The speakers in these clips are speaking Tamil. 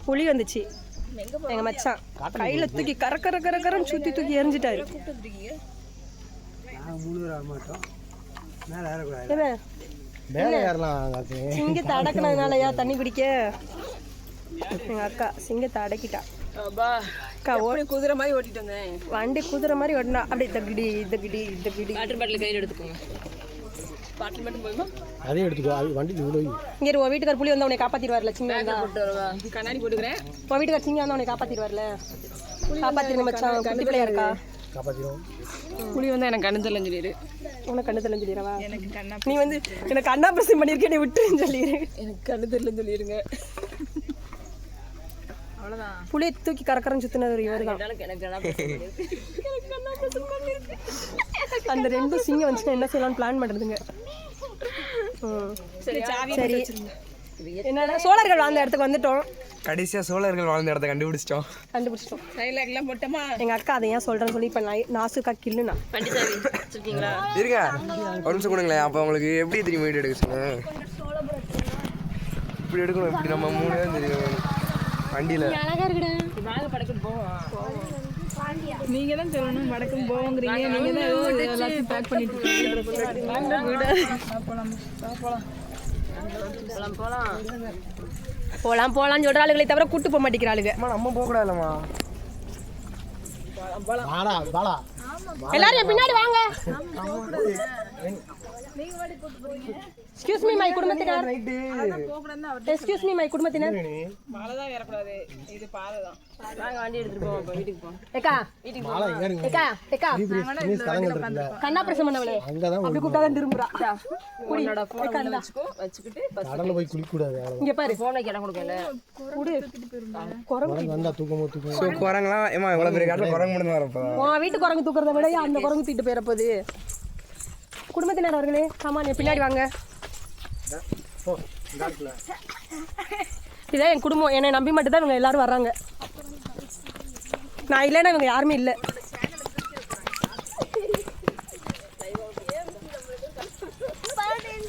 புலி வந்துச்சு எங்க மச்சான் கையில தூக்கி கரன்னு சுத்தி தூக்கி எரிஞ்சிட்டாரு. சிங்கத்தை அடக்குனதுனாலயா தண்ணி குடிக்க? எங்க அக்கா சிங்கத்தை அடக்கிட்டா. குதிரை மாதிரி ஓட்டிட்டு வந்தேன். வண்டி குதிரை மாதிரி ஓட்டினா அப்படியே தகிடி வாட்டர் பாட்டில் கையில் எடுத்துக்கோங்க. பாட்டில் மட்டும் போயுமா? அதே எடுத்துக்கோ. வண்டி இங்கே உன் வீட்டுக்கார் புலி வந்து உன்னை காப்பாத்திடுவார்ல. சின்ன கண்ணாடி போட்டுக்கிறேன். உன் வீட்டுக்கார் சிங்க வந்து உன்னை காப்பாத்திடுவார்ல. காப்பாத்திருங்க மச்சான். குட்டி பிள்ளையா இருக்கா? காப்பாத்திரும். புலி வந்து எனக்கு கண்ணு தெரியலன்னு சொல்லிடு. உனக்கு கண்ணு தெரியலன்னு சொல்லிடுறவா? எனக்கு கண்ணா நீ வந்து எனக்கு கண்ணா பிரசம் பண்ணியிருக்கேன், நீ விட்டுருன்னு சொல்லிடு. எனக்கு கண்ணு தெரியலன்னு சொல்லிடுங்க. அவ்வளோதான். புளியை தூக்கி கரக்கரன்னு சுத்தினது இவர் தான். அந்த ரெண்டும் சிங்கம் வந்துச்சுன்னா என்ன செய்யலாம்னு பிளான் பண்ணுறதுங்க. சரி என்னன்னா சோழர்கள் வாழ்ந்த இடத்துக்கு வந்துட்டோம். கடைசியா சோழர்கள் வாழ்ந்த இடத்த கண்டுபிடிச்சிட்டோம். டைலாக்லாம் போட்டோமா? எங்க அக்கா அதை ஏன் சொல்றேன்னு சொல்லி இப்போ நாசுக்கா கில்லுனா வச்சுருக்கீங்களா? இருங்க ஒரு நிமிஷம் கொடுங்களேன். அப்போ உங்களுக்கு எப்படி தெரியும் வீடியோ எடுக்க சொன்னேன்? இப்படி எடுக்கணும். இப்படி நம்ம 3 பேரும் தெரியும் வண்டியில். அழகா இருக்குடா. வாங்க படக்குன்னு போவோம். நீங்க தான் சொல்லணும் படக்குன்னு போவோங்கிறீங்க. நீங்க தான் எல்லாத்தையும் பேக் பண்ணிட்டு போலாம் சொல்ற ஆளுகளை தவிர கூட்டு போக மாட்டேங்கிறாளுங்க. நம்ம போக கூடாதுமா. எல்லாரும் பின்னாடி வாங்க. எக்ஸ்கியூஸ் மீ மை குடும்பத்தினர். எக்ஸ்கியூஸ் மீ மை குடும்பத்தினர். மாலை தான் ஏறக்கூடாது. இது பாதை தான். நாங்க வண்டி எடுத்துட்டு போவோம். இப்போ வீட்டுக்கு போவோம். ஏக்கா வீட்டுக்கு போவோம். ஏக்கா கண்ணா பிரசம் பண்ணவளே அப்படி கூப்பிட்டா தான் திரும்புறா. உன்னோட போனை வச்சுக்கிட்டு கடல்ல போய் குளிக்க கூடாது. இங்க பாரு போனுக்கு இடம் கொடுக்கல. குரங்கு வந்தா தூக்கமோ. சோ குரங்கலாம் ஏமா இவ்வளவு பெரிய காட்டுல குரங்கு மட்டும் தான் வரப்போதா? உன் வீட்டு குரங்கு தூக்குறத விட அந்த குரங்கு தூக்கிட்டு போயிட போகுது. குடும்பத்தினர் அவர்களே சாமான் பின்னாடி வாங்க. இதான் என் குடும்பம். என்னை நம்பி மட்டும்தான் இவங்க எல்லாரும் வர்றாங்க. நான் இல்லைன்னா இவங்க யாருமே இல்லை.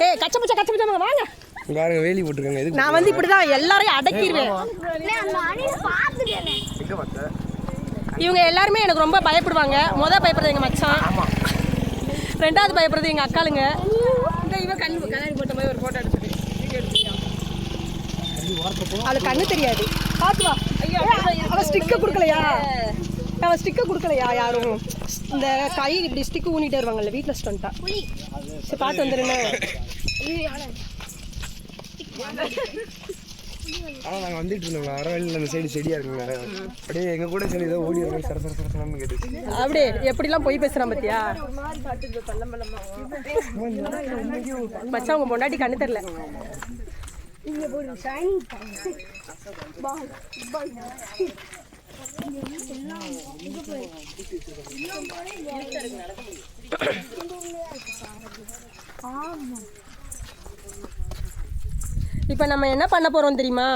ஏய் கச்ச பச்சை வாங்க. பாருங்க வேலி போட்டுருக்காங்க. எதுக்கு? நான் வந்து இப்படிதான் எல்லாரையும் அடக்கிடுவேன். இவங்க எல்லாருமே எனக்கு ரொம்ப பயப்படுவாங்க. பயப்படுறது எங்க மச்சான். ரெண்டாவது பயப்படுறது எங்க அக்காளுங்க. இந்த இவன் கண்ணாடி போட்ட மாதிரி ஒரு போட்டோ எடுத்துட்டு அவளுக்கு கண்ணு தெரியாது. பார்த்து வா. அவள் ஸ்டிக்கை கொடுக்கலையா யாரும்? இந்த கை இப்படி ஸ்டிக்கு ஊனிட்டே வருவாங்கல்ல வீட்டில் ஸ்டண்ட்டா. சரி பார்த்து வந்துருங்க. ஆனால் நாங்கள் வந்துட்டு இருந்தோங்களா அரவழியில் அந்த சைடு செடியாக இருக்குங்க. அப்படியே எங்கள் கூட சரி ஏதோ ஓடி வர சரசரன்னு கேட்டுச்சு. அப்படியே எப்படிலாம் போய் பேசுகிறான் பார்த்தியா மச்சான்? உங்கள் பொண்டாட்டி கண்ணு தெரில. இப்போ நம்ம என்ன பண்ண போறோம் தெரியுமா?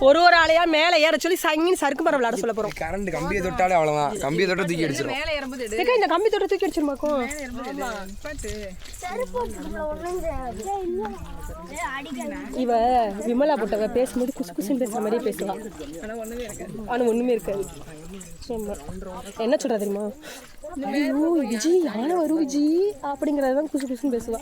ஒரு ஆளையா மேலே ஏற சொல்லி சங்கின்னு சறுக்கு மரம் விளையாட சொல்ல போறோம். கரண்ட் கம்பியை தொட்டாலே அவ்வளோதான். கம்பியை தொட்ட தூக்கி அடிச்சிடும். மேலே ஏறும்போது இந்த கம்பி தொட்ட தூக்கி அடிச்சிருமாக்கும். இவ விமலா போட்டவ பேசும்போது குசு குசுன்னு பேசுற மாதிரியே பேசுவான். ஆனா ஒண்ணுமே இருக்காது. என்ன சொல்ற தெரியுமா? ஐயோ விஜி யானை வரும் விஜி அப்படிங்கறதான் குசு குசுன்னு பேசுவா.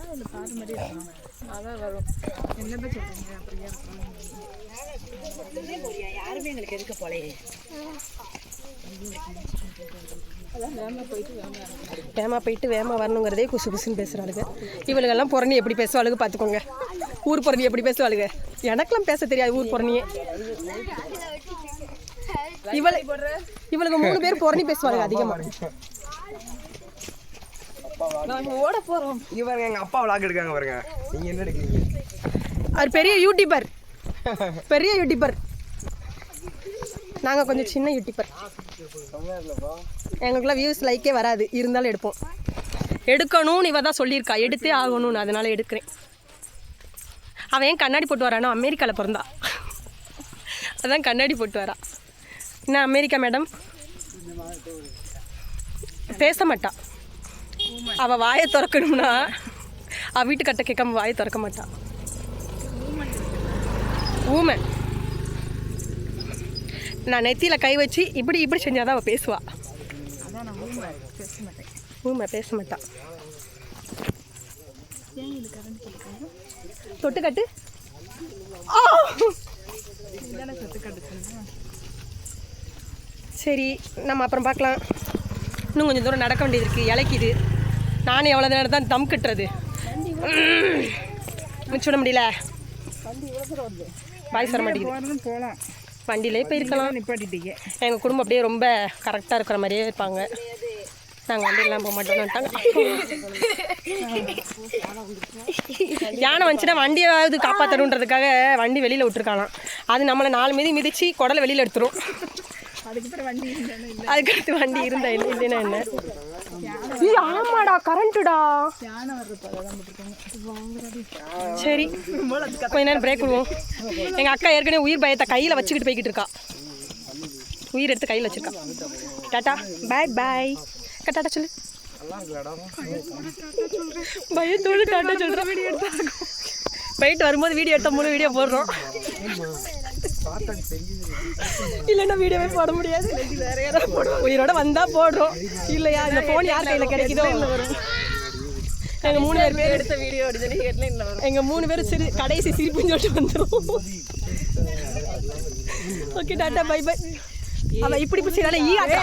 யாருமே எங்களுக்கு எதுக்கு போலையே. வேமா போயிட்டு வேமா வரணுங்கிறதே குசு குசுன்னு பேசுறாளுங்க. இவளுகெல்லாம் புறணி எப்படி பேசுவாளுங்க பார்த்துக்கோங்க. ஊர் புறணி எப்படி பேசுவாளுங்க. எனக்கெல்லாம் பேச தெரியாது ஊர் புறணியே. இவளுக்கு 3 பேர் புறணி பேசுவாளுங்க அதிகமா. நாங்க ஓட போறோம். இவங்க எங்க அப்பா விளாக் எடுக்காங்க பாருங்க. நீங்க என்ன எடுக்கிறீங்க? அவர் பெரிய யூடியூபர். நாங்கள் கொஞ்சம் சின்ன யூடியூபர். எங்களுக்குலாம் வியூஸ் லைக்கே வராது. இருந்தாலும் எடுப்போம். எடுக்கணும்னு இவ தான் சொல்லியிருக்கா. எடுத்தே ஆகணும்னு. அதனால எடுக்கிறேன். அவன் ஏன் கண்ணாடி போட்டு வரானா? அமெரிக்காவில் பிறந்தா. அதான் கண்ணாடி போட்டு வரா. என்ன அமெரிக்கா மேடம்? பேச மாட்டா. அவள் வாயை திறக்கணும்னா அவள் வீட்டுக்கட்ட கேட்காம வாயை திறக்க மாட்டான். ஊமை நான் நெத்தியில் கை வச்சு இப்படி இப்படி செஞ்சாதான் அவள் பேசுவா. ஊமை பேச மாட்டான். தொட்டுக்கட்டு சரி, நம்ம அப்புறம் பார்க்கலாம். இன்னும் கொஞ்சம் தூரம் நடக்க வேண்டியது இருக்குது, இலைக்குது. நானும் எவ்வளோ நேரம் தான் தம் கட்டுறது, முடிச்சு விட முடியல. பாய்ஸ் வர மாட்டேங்குது. போகலாம், வண்டியிலே போயிருக்கலாம். நிப்பாட்டிட்டீங்க. எங்கள் குடும்பம் அப்படியே ரொம்ப கரெக்டாக இருக்கிற மாதிரியே இருப்பாங்க. நாங்கள் வண்டியெல்லாம் போக மாட்டோம்ட்டாங்க. யானை வந்துச்சுன்னா வண்டியாவது காப்பாற்றணுன்றதுக்காக வண்டி வெளியில் விட்டுருக்காளாம். அது நம்மளை 4 மீதி மிதிச்சு குடலை வெளியில் எடுத்துரும். அதுக்கடுத்து வண்டி இருந்தா என்ன இல்லைன்னா என்ன. ஆமாடா, கரண்ட்டுடா. சரி, கொஞ்ச நேரம் பிரேக் விடுவோம். எங்கள் அக்கா ஏற்கனவே உயிர் பயத்தை கையில் வச்சுக்கிட்டு போய்கிட்டு இருக்கா. உயிர் எடுத்து கையில் வச்சிருக்கா. டாட்டா பாய் பாய். டாட்டா சொல்லு. பயத்தோடு டாட்டா சொல்கிறேன். வீடியோ எடுத்தா போயிட்டு வரும்போது வீடியோ எடுத்த 3 வீடியோ போடுறோம். இல்லைன்னா வீடியோவே போட முடியாது. உயிரோட வந்தால் போடுறோம், இல்லையா இந்த ஃபோன் யார் கையில் கிடைக்குதோ வரும். எங்கள் 3 பேர் எடுத்த வீடியோ எங்கள் 3 பேரும் கடைசி சிரிப்புன்னு சொல்லிட்டு வந்துடும். Okay tata bye bye. அவள் இப்படி பிடிச்சதால ஈ ஆட்டா.